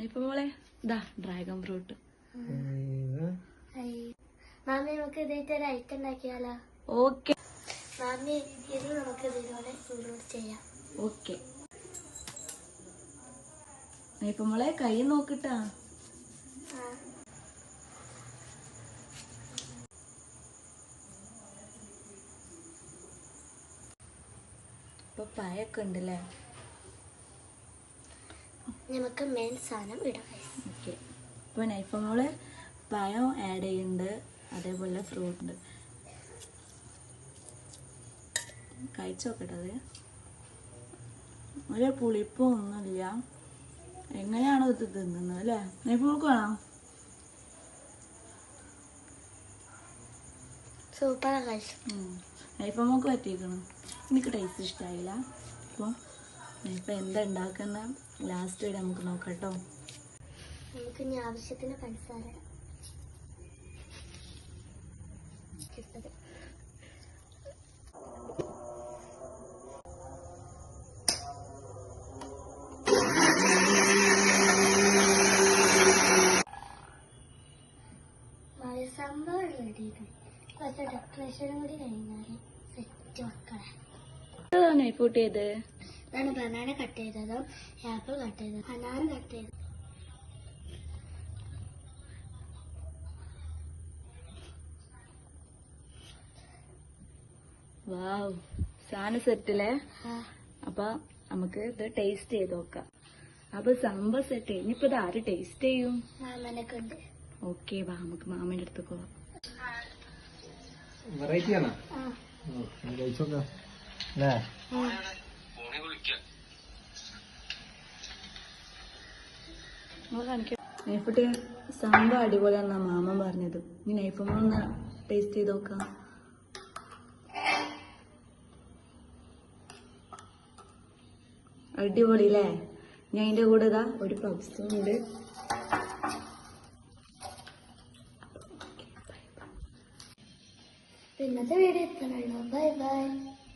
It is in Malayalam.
ഇപ്പൊ മോളെ ഇതാ ഡ്രാഗൺ ഫ്രൂട്ട്. മാമി നമുക്ക് ഇതേറ്റൊരു ഐറ്റം ഉണ്ടാക്കിയാലോ? ഓക്കെ മാമി ഇത് നമുക്ക് ഇതിലൂടെ ഇൻക്ലൂഡ് ചെയ്യാം. ഓക്കെ ഇപ്പൊ മോളെ കൈ നോക്കിട്ടാ. ഇപ്പൊ പയൊക്കെ ഉണ്ടല്ലേ. നമുക്ക് മെയിൻ സാധനം ഇടാം. ഓക്കെ ഇപ്പൊ നൈഫ് മോള് പഴം ആഡ് ചെയ്യുന്നുണ്ട്, അതേപോലെ ഫ്രൂട്ട് ഉണ്ട്. കഴിച്ചോക്കട്ടത്. ഒരു പുളിപ്പോ ഒന്നുമില്ല. എങ്ങനെയാണോ ഇത് തിന്നുന്നത് അല്ലേ? നൈഫ് മോൾക്ക് വേണോ? സൂപ്പർ കഴിച്ചു. നൈഫ് മോൾക്ക് പറ്റിയിരിക്കണം. എനിക്ക് ടേസ്റ്റ് ഇഷ്ടമായില്ല. അപ്പോൾ നൈഫ് എന്താ ഉണ്ടാക്കുന്ന ലാസ്റ്റ് വരെ നമുക്ക് നോക്കാം കേട്ടോ. നമുക്ക് ഇനി ആവശ്യത്തിന് പഞ്ചസാര. സംഭവം റെഡി. കുറച്ച് ഡെക്കറേഷനും കൂടി കഴിഞ്ഞാൽ സെറ്റ് മക്കളെ. നൈഫ് കട്ട് ചെയ്ത് ഇതാണ് ബനാന കട്ട് ചെയ്തതും ആപ്പിൾ കട്ട് ചെയ്തതും ബനാന കട്ട് ചെയ്തത്. വാവ് സാധനം സെറ്റില്ലേ. അപ്പൊ നമുക്ക് ഇത് ടേസ്റ്റ് ചെയ്ത് നോക്കാം. അപ്പൊ സംഭവം സെറ്റ്. ഇനിയിപ്പോ ഇത് ആര് ടേസ്റ്റ് ചെയ്യും? മാമനൊക്കെ ഉണ്ട്. ഓക്കെ വാ നമുക്ക് മാമന്റെ അടുത്ത് പോവാം. വെറൈറ്റിയാണോ? നൈഫുട്ടി സംഭവം അടിപൊളിയാണെന്നാ മാമൻ പറഞ്ഞത്. ഇനി നൈഫമ്മ ഒന്ന് ടേസ്റ്റ് ചെയ്ത് നോക്കാം. അടിപൊളി അല്ലേ? ഞാൻ അതിന്റെ കൂടെ ഇതാ ഒരു പബ്സും ഉണ്ട്. ഇന്നത്തെ വീഡിയോ എത്തണല്ലോ. Bye bye.